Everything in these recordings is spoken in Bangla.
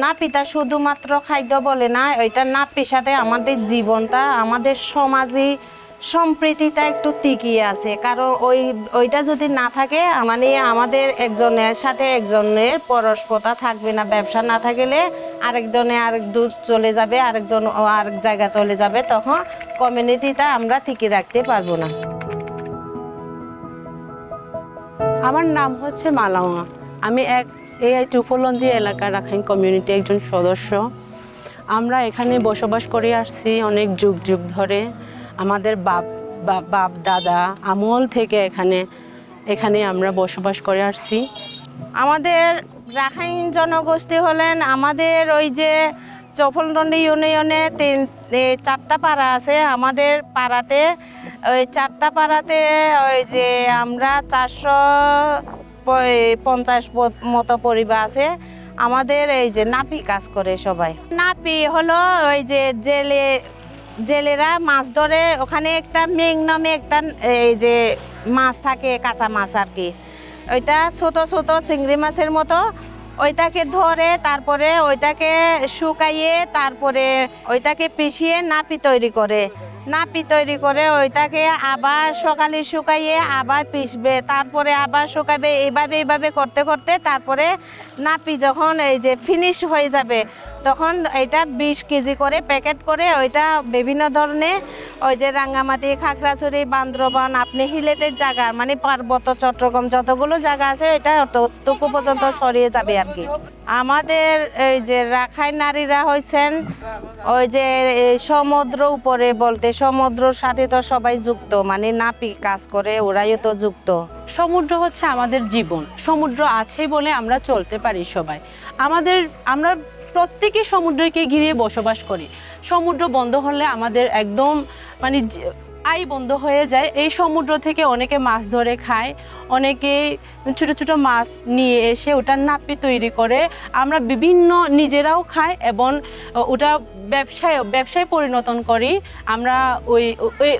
নাপিতা শুধুমাত্র খাদ্য বলে না, ওইটা নাপির সাথে আমাদের জীবনটা, আমাদের সমাজে সম্প্রীতিটা একটু টিকিয়ে আছে। কারণ ওইটা যদি না থাকে মানে আমাদের একজনের সাথে একজনের পরস্পরতা থাকবে না। ব্যবসা না থাকলে আরেকজনে আরেক দূর চলে যাবে, আরেকজন আরেক জায়গা চলে যাবে, তখন কমিউনিটিটা আমরা টিকিয়ে রাখতে পারবো না। আমার নাম হচ্ছে মালাওয়া। আমি এই টুফলন্দি এলাকার রাখাইন কমিউনিটি একজন সদস্য। আমরা এখানে বসবাস করে আসছি অনেক যুগ যুগ ধরে। আমাদের বাপ দাদা আমল থেকে এখানে আমরা বসবাস করে আসছি। আমাদের রাখাইন জনগোষ্ঠী হলেন, আমাদের ওই যে চৌফলন্দি ইউনিয়নে 4টা পাড়া আছে। আমাদের পাড়াতে ওই 4টা পাড়াতে ওই যে আমরা 450 মতো পরিবার আছে। আমাদের এই যে নাপি কাজ করে সবাই। নাপি হলো ওই যে জেলেরা মাছ ধরে, ওখানে একটা মেঘ নামে একটা এই যে মাছ থাকে, কাঁচা মাছ আর কি। ওইটা ছোট ছোট চিংড়ি মাছের মতো, ওইটাকে ধরে তারপরে ওইটাকে শুকাইয়ে তারপরে ওইটাকে পিষিয়ে নাপি তৈরি করে। নাপি তৈরি করে ওইটাকে আবার সকালে শুকাইয়ে আবার পিষবে, তারপরে আবার শুকাবে। এইভাবে করতে করতে তারপরে নাপি যখন এই যে ফিনিশ হয়ে যাবে তখন এটা 20 কেজি করে প্যাকেট করে ওইটা বিভিন্ন ধরনের ওই যে রাঙ্গামাটি, খাগড়াছড়ি, বান্দরবান, আপনি হিলেটের জায়গা মানে পার্বত্য চট্টগ্রাম যতগুলো জায়গা আছে এটা অতটুকু পর্যন্ত ছড়িয়ে যাবে আর কি। আমাদের এই যে রাখাইন নারীরা হয়েছেন ওই যে সমুদ্র উপরে বলতে সমুদ্রের সাথে তো সবাই যুক্ত, মানে নাপি কাজ করে ওরাইও তো যুক্ত। সমুদ্র হচ্ছে আমাদের জীবন। সমুদ্র আছে বলে আমরা চলতে পারি সবাই। আমরা প্রত্যেকে সমুদ্রকে ঘিরে বসবাস করি। সমুদ্র বন্ধ হলে আমাদের একদম মানে আয় বন্ধ হয়ে যায়। এই সমুদ্র থেকে অনেকে মাছ ধরে খায়, অনেকে ছোট ছোট মাছ নিয়ে এসে ওটা নাপি তৈরি করে আমরা বিভিন্ন নিজেরাও খাই এবং ওটা ব্যবসায় পরিণত করি। আমরা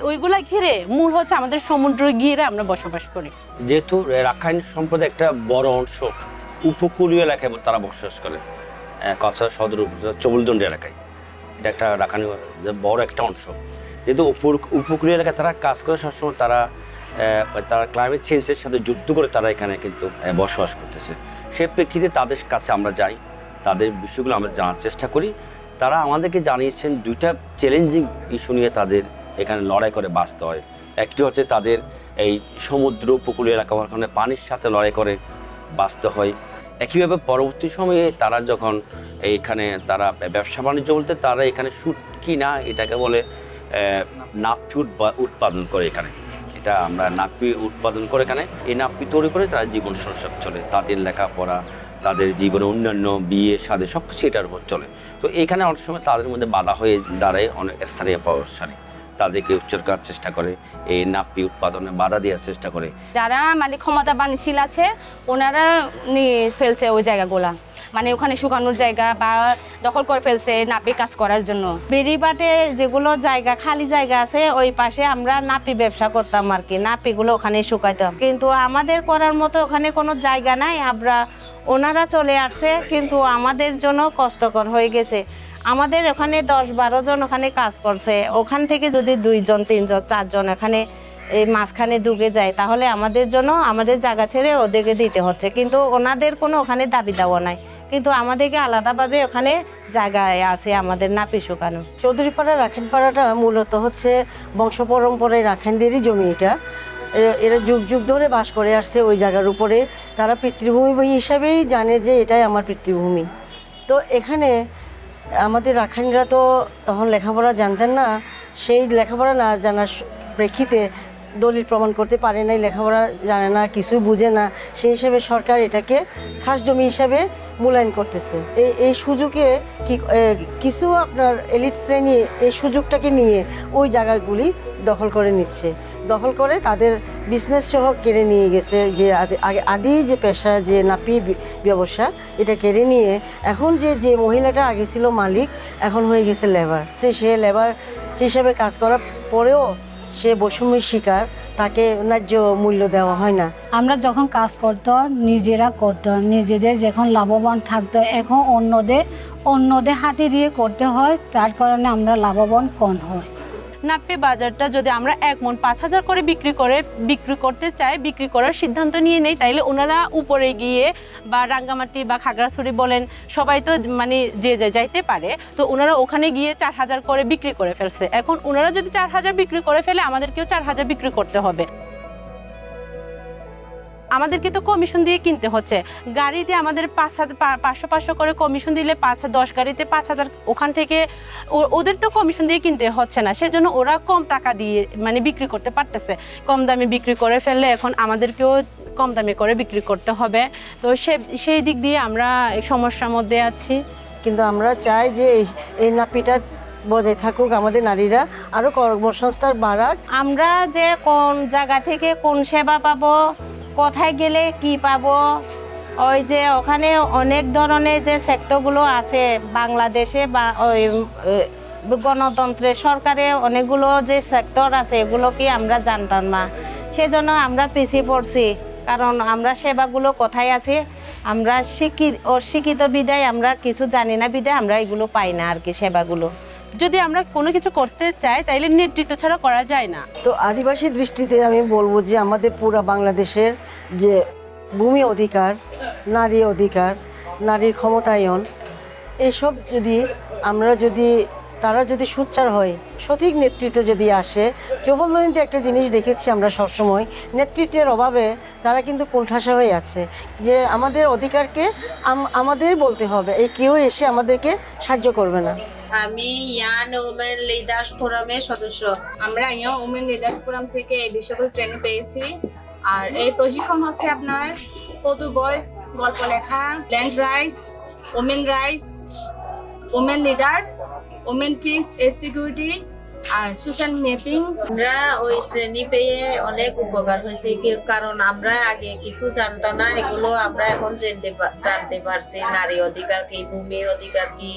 ওইগুলা ঘিরে মূল হচ্ছে আমাদের সমুদ্র ঘিরে আমরা বসবাস করি। যেহেতু রাখাইন সম্প্রদায় একটা বড় অংশ উপকূলীয় এলাকায় তারা বসবাস করে, কক্সবাজার সদর চৌবলদন্ডি এলাকায়, এটা একটা রাখাইন বড় একটা অংশ। যেহেতু উপকূলীয় এলাকায় তারা কাজ করে সবসময়, তারা ক্লাইমেট চেঞ্জের সাথে যুদ্ধ করে তারা এখানে কিন্তু বসবাস করতেছে। সে প্রেক্ষিতে তাদের কাছে আমরা যাই, তাদের বিষয়গুলো আমরা জানার চেষ্টা করি। তারা আমাদেরকে জানিয়েছেন 2টা চ্যালেঞ্জিং ইস্যু নিয়ে তাদের এখানে লড়াই করে বাঁচতে হয়। একটি হচ্ছে তাদের এই সমুদ্র উপকূলীয় এলাকা ওখানে পানির সাথে লড়াই করে বাঁচতে হয়। একইভাবে পরবর্তী সময়ে তারা যখন এইখানে তারা ব্যবসা বাণিজ্য বলতে তারা এখানে শুটকি না, এটাকে বলে নাপি উৎপাদন করে এখানে। এটা আমরা নাপি উৎপাদন করে এখানে এই নাপি তৈরি করে তারা জীবন সংসার চলে, তাদের লেখাপড়া, তাদের জীবনে অন্যান্য বিয়ে শাদী সব কিছু এটার উপর চলে। তো এইখানে অনেক সময় তাদের মধ্যে বাধা হয়ে দাঁড়ায় অনেক স্থানীয় প্রশাসনে, তাদেরকে উচ্চার করার চেষ্টা করে, এই নাপি উৎপাদনে বাধা দেওয়ার চেষ্টা করে। যারা মানে ক্ষমতাবানশীল আছে ওনারা নিয়ে ফেলছে ওই জায়গাগুলা, মানে ওখানে শুকানোর জায়গা বা দখল করে ফেলছে নাপি কাজ করার জন্য। বেড়িবাটে যেগুলো জায়গা খালি জায়গা আছে ওই পাশে আমরা নাপি ব্যবসা করতাম আর কি, নাপিগুলো ওখানে শুকাইতাম। কিন্তু আমাদের করার মতো ওখানে কোনো জায়গা নাই, ওনারা চলে আসছে, কিন্তু আমাদের জন্য কষ্টকর হয়ে গেছে। আমাদের ওখানে 10-12 জন ওখানে কাজ করছে, ওখান থেকে যদি 2 জন 3 জন 4 জন এখানে এই মাঝখানে ঢুকে যায় তাহলে আমাদের জন্য আমাদের জায়গা ছেড়ে ওদেরকে দিতে হচ্ছে। কিন্তু ওনাদের কোনো ওখানে দাবি দেওয়া নাই, কিন্তু আমাদেরকে আলাদাভাবে ওখানে জায়গায় আছে আমাদের নাপি শুকানো। চৌধুরীপাড়া রাখাইনপাড়াটা মূলত হচ্ছে বংশ পরম্পরায় রাখাইনদেরই জমি। এরা যুগ যুগ ধরে বাস করে আসছে ওই জায়গার উপরে। তারা পিতৃভূমি হিসাবেই জানে যে এটাই আমার পিতৃভূমি। তো এখানে আমাদের রাখাইনরা তো তখন লেখাপড়া জানতেন না, সেই লেখাপড়া না জানার প্রেক্ষিতে দলিল প্রমাণ করতে পারে নাই, লেখাপড়া জানে না, কিছু বুঝে না, সেই হিসেবে সরকার এটাকে খাস জমি হিসাবে মূল্যায়ন করতেছে। এই সুযোগে কিছু আপনার এলিট শ্রেণী এই সুযোগটাকে নিয়ে ওই জায়গাগুলি দখল করে নিচ্ছে, দখল করে তাদের বিজনেস সহ কেড়ে নিয়ে গেছে। যে আদি যে পেশা যে নাপি ব্যবসা, এটা কেড়ে নিয়ে এখন যে মহিলাটা আগে ছিল মালিক এখন হয়ে গেছে লেবার। সে লেবার হিসেবে কাজ করার পরেও সে বৈষম্যের শিকার, তাকে ন্যায্য মূল্য দেওয়া হয় না। আমরা যখন কাজ করতো নিজেরা করতো, নিজেদের যখন লাভবান থাকতো, এখন অন্যদের হাতে দিয়ে করতে হয়, তার কারণে আমরা লাভবান কম হয়। নাপ্পি বাজারটা যদি আমরা 1 মণ 5,000 করে বিক্রি করতে চাই, বিক্রি করার সিদ্ধান্ত নিয়ে নেই, তাইলে ওনারা উপরে গিয়ে বা রাঙ্গামাটি বা খাগড়াছড়ি বলেন, সবাই তো মানে যে যাইতে পারে, তো ওনারা ওখানে গিয়ে 4,000 করে বিক্রি করে ফেলছে। এখন ওনারা যদি 4,000 বিক্রি করে ফেলে, আমাদেরকেও 4,000 বিক্রি করতে হবে। আমাদেরকে তো কমিশন দিয়ে কিনতে হচ্ছে। গাড়িতে আমাদের 500 করে কমিশন দিলে 10 গাড়িতে 5,000, ওখান থেকে ওদের তো কমিশন দিয়ে কিনতে হচ্ছে না, সেজন্য ওরা কম টাকা দিয়ে মানে বিক্রি করতে পারতেছে। কম দামে বিক্রি করে ফেললে এখন আমাদেরকেও কম দামে করে বিক্রি করতে হবে। তো সেই দিক দিয়ে আমরা সমস্যার মধ্যে আছি। কিন্তু আমরা চাই যে এই নাপিটা বজায় থাকুক, আমাদের নারীরা আরও কর্মসংস্থান বাড়াক। আমরা যে কোন জায়গা থেকে কোন সেবা পাবো, কোথায় গেলে কি পাবো, ওই যে ওখানে অনেক ধরনের যে সেক্টরগুলো আছে বাংলাদেশে বা ওই গণতন্ত্রের সরকারে অনেকগুলো যে সেক্টর আছে, এগুলো কি আমরা জানতাম না, সেজন্য আমরা পিছিয়ে পড়ছি। কারণ আমরা সেবাগুলো কোথায় আছে, আমরা অশিক্ষিত বিদায় আমরা কিছু জানি না, বিদায় আমরা এগুলো পাই না আর কি সেবাগুলো। যদি আমরা কোনো কিছু করতে চাই, তাইলে নেতৃত্ব ছাড়া করা যায় না। তো আদিবাসী দৃষ্টিতে আমি বলবো যে আমাদের পুরো বাংলাদেশের যে ভূমি অধিকার, নারী অধিকার, নারীর ক্ষমতায়ন, এসব যদি তারা যদি সোচ্চার হয়, সঠিক নেতৃত্ব যদি আসে। চৌবলদনীতে একটা জিনিস দেখেছি আমরা সবসময়, নেতৃত্বের অভাবে তারা কিন্তু কোণঠাসা হয়ে আছে, যে আমাদের অধিকারকে আমাদের বলতে হবে, এই কেউ এসে আমাদেরকে সাহায্য করবে না। আমি ইয়ান ওমেন লিডার্স ফোরামের সদস্য। আমরা ইয়ং উমেন লিডার্স ফোরাম থেকে এই বিষয়গুলো ট্রেনিং পেয়েছি। আর এই প্রশিক্ষণ হচ্ছে আপনার পদু ভয়েস, গল্প লেখা, land rights, women rights, women leaders, women peace, security আর সোশ্যাল ম্যাপিং। আমরা ওই ট্রেনিং পেয়ে অনেক উপকার হয়েছে, কারণ আমরা আগে কিছু জানতাম না, এগুলো আমরা এখন জানতে পারছি। নারী অধিকার কি, ভূমি অধিকার কি,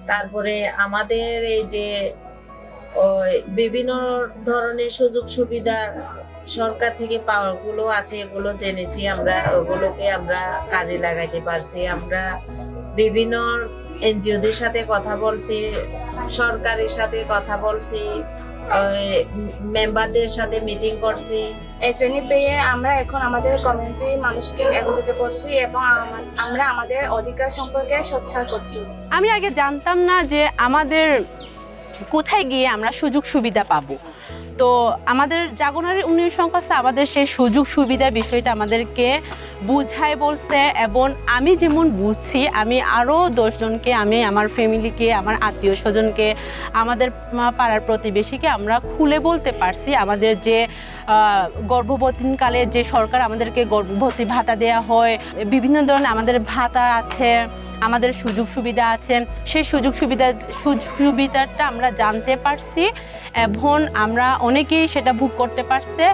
তারপরে আমাদের এই যে বিভিন্ন ধরনের সুযোগ সুবিধা সরকার থেকে পাওয়াগুলো আছে, এগুলো জেনেছি আমরা, ওগুলোকে আমরা কাজে লাগাইতে পারছি। আমরা বিভিন্ন এনজিওদের সাথে কথা বলছি, সরকারের সাথে কথা বলছি, মেম্বারদের সাথে মিটিং করছি। এই ট্রেনিং পেয়ে আমরা এখন আমাদের কমিউনিটি মানুষকে একত্রিত করছি এবং আমরা আমাদের অধিকার সম্পর্কে সোচ্চার করছি। আমি আগে জানতাম না যে আমাদের কোথায় গিয়ে আমরা সুযোগ সুবিধা পাবো। তো আমাদের জাগরণের উন্নয়ন সংস্থা আমাদের সেই সুযোগ সুবিধা বিষয়টা আমাদেরকে বুঝায় বলছে, এবং আমি যেমন বুঝছি, আমি আরও 10 জনকে, আমি আমার ফ্যামিলিকে, আমার আত্মীয় স্বজনকে, আমাদের পাড়ার প্রতিবেশীকে আমরা খুলে বলতে পারছি। আমাদের যে গর্ভবতীকালে যে সরকার আমাদেরকে গর্ভবতী ভাতা দেওয়া হয়, বিভিন্ন ধরনের আমাদের ভাতা আছে, আমাদের সুযোগ সুবিধা আছে, সেই সুযোগ সুবিধাটা আমরা জানতে পারছি এবং আমরা অনেকেই সেটা ভোগ করতে পারছে।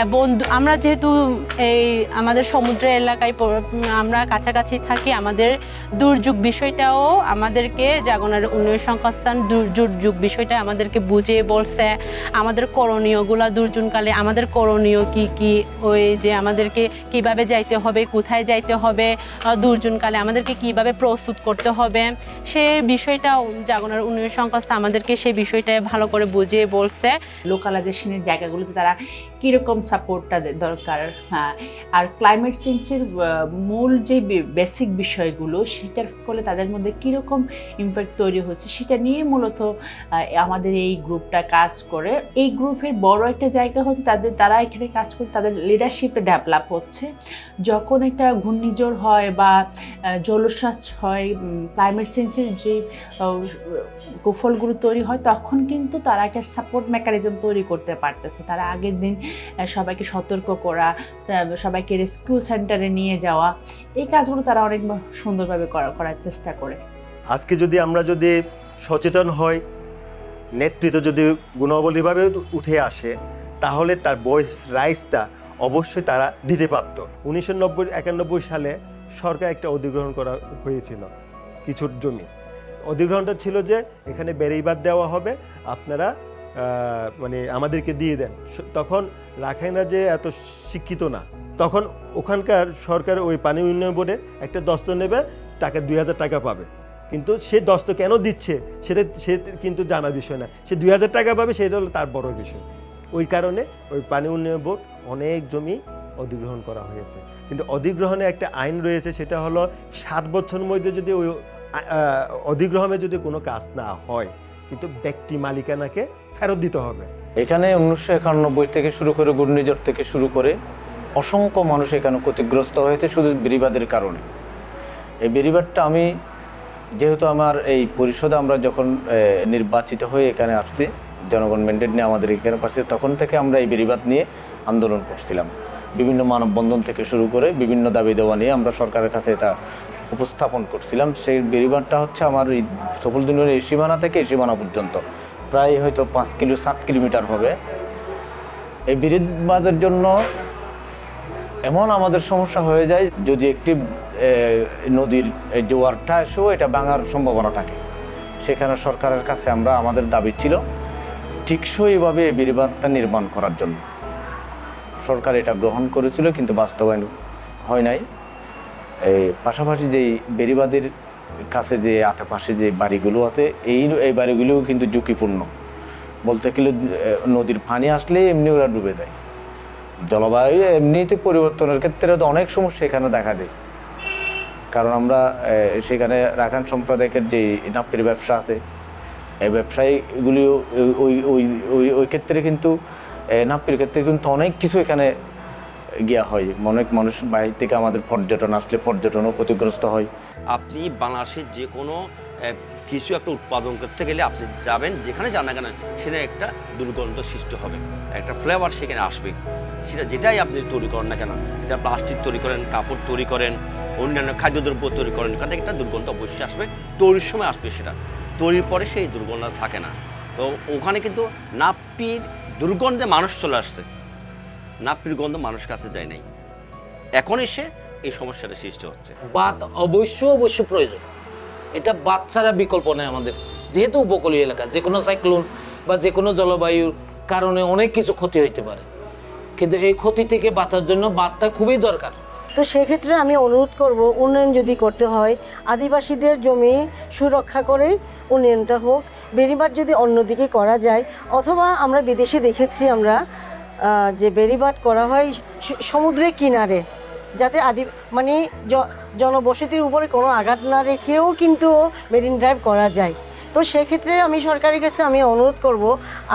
এবং আমরা যেহেতু এই আমাদের সমুদ্রের এলাকায় আমরা কাছাকাছি থাকি, আমাদের দুর্যোগ বিষয়টাও আমাদেরকে জাগরণের উন্নয়ন সংস্থান দুর্যোগ বিষয়টা আমাদেরকে বুঝিয়ে বলছে। আমাদের করণীয়গুলো দুর্যোগকালে আমাদের করণীয় কি কি, ওই যে আমাদেরকে কিভাবে যাইতে হবে, কোথায় যাইতে হবে, দুর্যোগকালে আমাদেরকে কিভাবে প্রস্তুত করতে হবে, সে বিষয়টাও জাগরণের উন্নয়ন সংস্থা আমাদেরকে সেই বিষয়টা ভালো করে বুঝিয়ে বলছে। লোকালাইজেশনের জায়গাগুলোতে তারা কীরকম সাপোর্টটা দরকার, হ্যাঁ, আর ক্লাইমেট চেঞ্জের মূল যে বেসিক বিষয়গুলো, সেটার ফলে তাদের মধ্যে কীরকম ইমপ্যাক্ট তৈরি হচ্ছে, সেটা নিয়ে মূলত আমাদের এই গ্রুপটা কাজ করে। এই গ্রুপের বড় একটা জায়গা হচ্ছে তারা এখানে কাজ করে, তাদের লিডারশিপটা ডেভেলপ হচ্ছে। যখন একটা ঘূর্ণিঝড় হয় বা জলোচ্ছ্বাস হয়, ক্লাইমেট চেঞ্জের যে কুফলগুলো তৈরি হয়, তখন কিন্তু তারা একটা সাপোর্ট মেকানিজম তৈরি করতে পারতেছে। তারা আগের দিন সবাইকে সতর্ক করা, সবাইকে রেস্কিউ সেন্টারে নিয়ে যাওয়া, এই কাজগুলো তারা অনেক সুন্দরভাবে করার চেষ্টা করে। আজকে আমরা যদি সচেতন হই, নেতৃত্ব যদি গুণাবলীভাবে উঠে আসে, তাহলে তার ভয়েস রাইটসটা অবশ্যই তারা দিতে পারত। 1991 সালে সরকার একটা অধিগ্রহণ করা হয়েছিল কিছু জমি। অধিগ্রহণটা ছিল যে এখানে ব্যারিকেড দেওয়া হবে, আপনারা মানে আমাদেরকে দিয়ে দেন। তখন রাখাইনরা যে এত শিক্ষিত না, তখন ওখানকার সরকার ওই পানি উন্নয়ন বোর্ডে একটা দস্ত নেবে, তাকে 2000 টাকা পাবে, কিন্তু সে দস্ত কেন দিচ্ছে সেটা সে কিন্তু জানার বিষয় না, সে 2000 টাকা পাবে, সেটা হলো তার বড় বিষয়। ওই কারণে ওই পানি উন্নয়ন বোর্ড অনেক জমি অধিগ্রহণ করা হয়েছে, কিন্তু অধিগ্রহণে একটা আইন রয়েছে, সেটা হলো 7 বছরের মধ্যে যদি ওই অধিগ্রহণে যদি কোনো কাজ না হয়, কিন্তু ব্যক্তি মালিকানাকে ফেরত দিতে হবে। এখানে 1991 থেকে শুরু করে ঘূর্ণিঝড় থেকে শুরু করে অসংখ্য মানুষ এখানে ক্ষতিগ্রস্ত হয়েছে শুধু বেড়িবাঁধের কারণে। এই বেড়িবাঁধটা আমি যেহেতু আমার এই পরিষদে আমরা যখন নির্বাচিত হয়ে এখানে আসছি, জনগণ ম্যান্ডেট নিয়ে আমাদের এখানে পারছে, তখন থেকে আমরা এই বেড়িবাঁধ নিয়ে আন্দোলন করছিলাম। বিভিন্ন মানববন্ধন থেকে শুরু করে বিভিন্ন দাবি দেওয়া নিয়ে আমরা সরকারের কাছে এটা উপস্থাপন করছিলাম। সেই বেড়িবাঁধটা হচ্ছে আমার এই সফলদিনের এই সীমানা থেকে এই সীমানা পর্যন্ত প্রায় হয়তো 7 কিলোমিটার হবে। এই বেড়িবাঁধের জন্য এমন আমাদের সমস্যা হয়ে যায়, যদি একটি নদীর জোয়ারটা এসেও এটা ভাঙার সম্ভাবনা থাকে, সেখানে সরকারের কাছে আমাদের দাবি ছিল টেকসইভাবে এই বেড়িবাঁধটা নির্মাণ করার জন্য। সরকার এটা গ্রহণ করেছিল, কিন্তু বাস্তবায়ন হয় নাই। এই পাশাপাশি যেই বেড়িবাঁধের কাছে যে আশেপাশে যে বাড়িগুলো আছে, এই বাড়িগুলোও কিন্তু ঝুঁকিপূর্ণ। বলতে গেলে নদীর পানি আসলে এমনি ওরা ডুবে যায়। জলবায়ু এমনিতে পরিবর্তনের ক্ষেত্রে তো অনেক সমস্যা এখানে দেখা দেয়, কারণ আমরা সেখানে রাখাইন সম্প্রদায়ের যে নাপ্পির ব্যবসা আছে, এই ব্যবসায়ীগুলিও ওই ক্ষেত্রে কিন্তু নাপ্পির ক্ষেত্রে কিন্তু অনেক কিছু এখানে গিয়া হয়। অনেক মানুষ বাইরে থেকে আমাদের পর্যটন আসলে পর্যটনও ক্ষতিগ্রস্ত হয়। আপনি বাংলাদেশের যে কোনো কিছু একটা উৎপাদন করতে গেলে আপনি যাবেন, যেখানে যান না কেন সেটা একটা দুর্গন্ধ সৃষ্টি হবে, একটা ফ্লেভার সেখানে আসবে। সেটা যেটাই আপনি তৈরি করেন না কেন, সেটা প্লাস্টিক তৈরি করেন, কাপড় তৈরি করেন, অন্যান্য খাদ্যদ্রব্য তৈরি করেন, কারণ একটা দুর্গন্ধ অবশ্যই আসবে। তৈরির সময় আসবে, সেটা তৈরির পরে সেই দুর্গন্ধ থাকে না। তো ওখানে কিন্তু নাপ্পির দুর্গন্ধে মানুষ চলে আসছে, নাপ্পির গন্ধ মানুষ কাছে যায় নাই, এখন এসে এই সমস্যাটা সৃষ্টি হচ্ছে। বাঁধ অবশ্যই প্রয়োজন, এটা বাঁধ ছাড়া বিকল্প নেই আমাদের। যেহেতু উপকূলীয় এলাকা, যে কোনো সাইক্লোন বা যে কোনো জলবায়ুর কারণে অনেক কিছু ক্ষতি হইতে পারে, কিন্তু এই ক্ষতি থেকে বাঁচার জন্য বাঁধটা খুবই দরকার। তো সেক্ষেত্রে আমি অনুরোধ করব, উন্নয়ন যদি করতে হয় আদিবাসীদের জমি সুরক্ষা করে উন্নয়নটা হোক। বেড়িবাঁধ যদি অন্যদিকে করা যায়, অথবা আমরা বিদেশে দেখেছি আমরা যে বেড়িবাঁধ করা হয় সমুদ্রের কিনারে, যাতে মানে জনবসতির উপরে কোনো আঘাত না রেখেও কিন্তু মেরিন ড্রাইভ করা যায়। তো সেক্ষেত্রে আমি সরকারের কাছে অনুরোধ করব,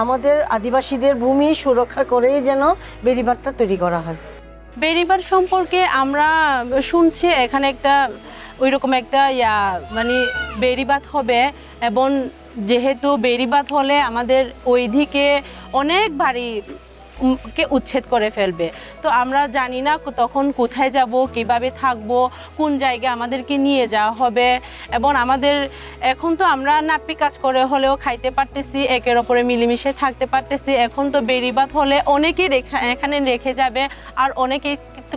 আমাদের আদিবাসীদের ভূমি সুরক্ষা করেই যেন বেড়িবাঁধটা তৈরি করা হয়। বেড়িবাঁধ সম্পর্কে আমরা শুনছি এখানে একটা ওইরকম একটা মানে বেড়িবাঁধ হবে, এবং যেহেতু বেড়িবাঁধ হলে আমাদের ওই দিকে অনেক বাড়ি কে উচ্ছেদ করে ফেলবে। তো আমরা জানি না তখন কোথায় যাব, কিভাবে থাকব, কোন জায়গায় আমাদেরকে নিয়ে যাওয়া হবে। এবং আমাদের এখন তো আমরা নাপ্পি কাজ করে হলেও খাইতে পারতেছি, একের ওপরে মিলেমিশে থাকতে পারতেছি। এখন তো বেড়িবাঁধ হলে অনেকেই এখানে রেখে যাবে, আর অনেকে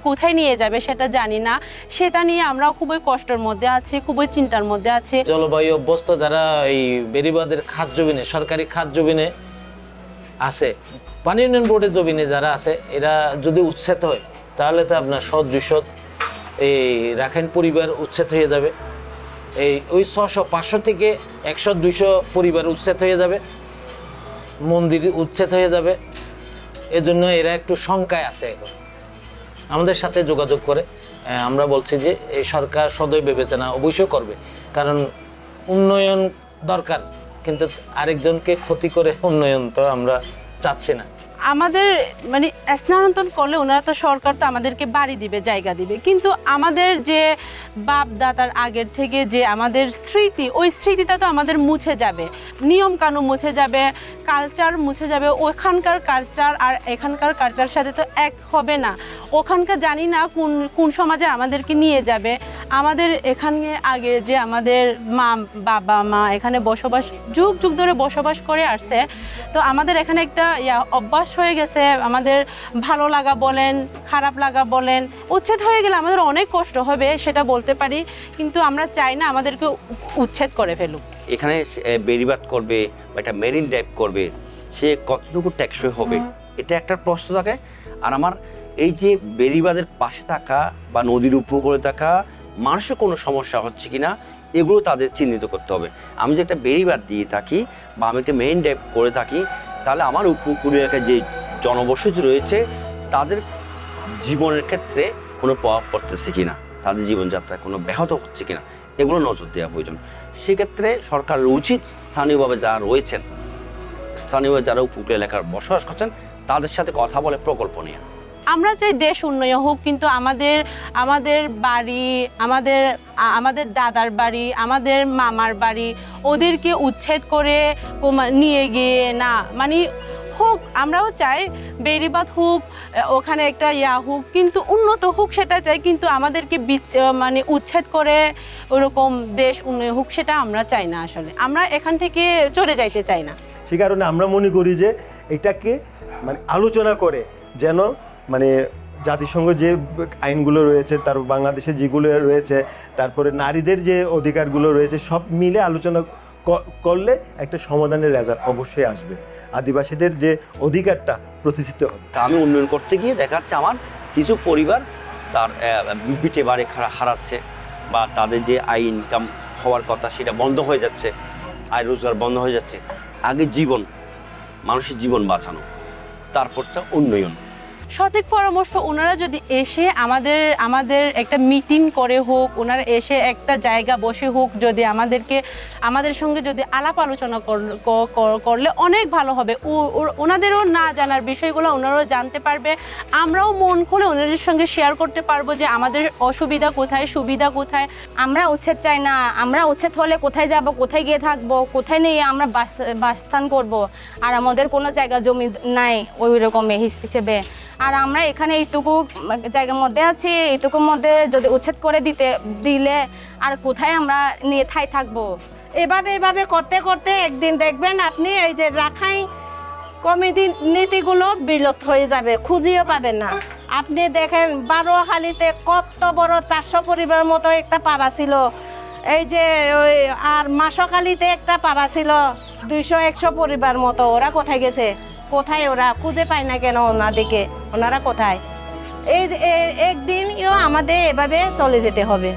কোথায় নিয়ে যাবে সেটা জানি না। সেটা নিয়ে আমরা খুবই কষ্টের মধ্যে আছি, খুবই চিন্তার মধ্যে আছি। জলবায়ু অভ্যস্ত যারা এই বেড়িবাঁধের খাত জমিনে, সরকারি খাত জমিনে আছে, পানি উন্নয়ন বোর্ডের জমিনে যারা আছে, এরা যদি উচ্ছেদ হয় তাহলে তো আপনার 100-200 এই রাখাইন পরিবার উচ্ছেদ হয়ে যাবে। ওই 600-500 থেকে 100-200 পরিবার উচ্ছেদ হয়ে যাবে, মন্দির উচ্ছেদ হয়ে যাবে। এজন্য এরা একটু শঙ্কায় আছে। এখন আমাদের সাথে যোগাযোগ করে আমরা বলছি যে এই সরকার সদয় বিবেচনা অবশ্যই করবে, কারণ উন্নয়ন দরকার, কিন্তু আরেকজনকে ক্ষতি করে উন্নয়ন তো আমরা চাচ্ছি না। আমাদের মানে স্থানান্তর করলে ওনারা তো, সরকার তো আমাদেরকে বাড়ি দিবে, জায়গা দিবে, কিন্তু আমাদের যে বাপ দাদার আগের থেকে যে আমাদের স্মৃতি, ওই স্মৃতিটা তো আমাদের মুছে যাবে, নিয়ম কানুন মুছে যাবে, কালচার মুছে যাবে। ওখানকার কালচার আর এখানকার কালচার সাথে তো এক হবে না। ওখানকার জানি না কোন সমাজে আমাদেরকে নিয়ে যাবে। আমাদের এখানে আগে যে আমাদের বাবা মা এখানে বসবাস, যুগ যুগ ধরে বসবাস করে আসছে, তো আমাদের এখানে একটা অভ্যাস হয়ে গেছে। আমাদের ভালো লাগা বলেন, খারাপ লাগা বলেন, উচ্ছেদ হয়ে গেলে আমাদের অনেক কষ্ট হবে, সেটা বলতে পারি, কিন্তু আমরা চাই না আমাদেরকে উচ্ছেদ করে ফেলুক। এখানে বেড়িবাঁধ করবে বা একটা মেরিন ড্রাইভ করবে, সে কতটুকু টেকসই হবে, এটা একটা প্রশ্ন থাকে। আর আমার এই যে বেড়িবাঁধের পাশে থাকা বা নদীর উপকূলে থাকা মানুষের কোনো সমস্যা হচ্ছে কিনা এগুলো তাদের চিহ্নিত করতে হবে। আমি যে একটা বেড়িবাঁধ দিয়ে থাকি বা আমি একটা মেইন ড্যাম করে থাকি, তাহলে আমার উপকূলীয় এলাকায় যে জনবসতি রয়েছে তাদের জীবনের ক্ষেত্রে কোনো প্রভাব পড়তেছে কিনা, তাদের জীবনযাত্রায় কোনো ব্যাহত হচ্ছে কিনা, এগুলো নজর দেওয়া প্রয়োজন। সেক্ষেত্রে সরকারের উচিত স্থানীয়ভাবে যারা রয়েছেন, স্থানীয়ভাবে যারা উপকূলীয় এলাকার বসবাস করছেন তাদের সাথে কথা বলে প্রকল্প নেওয়া। আমরা চাই দেশ উন্নয়ন হোক, কিন্তু আমাদের বাড়ি, আমাদের দাদার বাড়ি, আমাদের মামার বাড়ি, ওদেরকে উচ্ছেদ করে নিয়ে গিয়ে না, মানে হোক, আমরাও চাই বেড়িবাঁধ হোক, ওখানে একটা হোক, কিন্তু উন্নত হোক সেটা চাই, কিন্তু আমাদেরকে মানে উচ্ছেদ করে ওরকম দেশ উন্নয়ন হোক সেটা আমরা চাই না। আসলে আমরা এখান থেকে চলে যাইতে চাই না। সে কারণে আমরা মনে করি যে এটাকে মানে আলোচনা করে যেন মানে জাতিসংঘ যে আইনগুলো রয়েছে, তার বাংলাদেশে যেগুলো রয়েছে, তারপরে নারীদের যে অধিকারগুলো রয়েছে, সব মিলে আলোচনা করলে একটা সমাধানের রেজাল্ট অবশ্যই আসবে। আদিবাসীদের যে অধিকারটা প্রতিষ্ঠিত হবে। তা আমি উন্নয়ন করতে গিয়ে দেখা যাচ্ছে আমার কিছু পরিবার তার পিঠে বাড়ি হারাচ্ছে, বা তাদের যে আয় ইনকাম হওয়ার কথা সেটা বন্ধ হয়ে যাচ্ছে, আয় রোজগার বন্ধ হয়ে যাচ্ছে। আগে জীবন, মানুষের জীবন বাঁচানো, তারপর উন্নয়ন। সঠিক পরামর্শ ওনারা যদি এসে আমাদের একটা মিটিং করে হোক, ওনারা এসে একটা জায়গা বসে হোক, যদি আমাদের সঙ্গে যদি আলাপ আলোচনা করলে অনেক ভালো হবে। ওনাদেরও না জানার বিষয়গুলো ওনারাও জানতে পারবে, আমরাও মন খুলে ওনাদের সঙ্গে শেয়ার করতে পারবো যে আমাদের অসুবিধা কোথায়, সুবিধা কোথায়। আমরা উচ্ছেদ চাই না। আমরা উচ্ছেদ হলে কোথায় যাব, কোথায় গিয়ে থাকবো, কোথায় নিয়ে আমরা বাসস্থান করব। আর আমাদের কোনো জায়গা জমি নাই ওই রকম হিসেবে। আর আমরা এখানে এইটুকু জায়গার মধ্যে আছি, এইটুকুর মধ্যে যদি উচ্ছেদ করে দিলে আর কোথায় আমরা নিয়ে থাকবো। এভাবে করতে করতে একদিন দেখবেন আপনি এই যে রাখাই কমিটি নীতিগুলো বিলুপ্ত হয়ে যাবে, খুঁজিও পাবেন না। আপনি দেখেন বারোয়াখালীতে কত বড় 400 পরিবার মতো একটা পাড়া ছিল, এই যে আর মাসকালিতে একটা পাড়া ছিল 200-100 পরিবার মতো। ওরা কোথায় গেছে? কোথায় ওরা? খুঁজে পায় না কেন ওনাদেরকে? ওনারা কোথায়? এই একদিনও আমাদের এভাবে চলে যেতে হবে।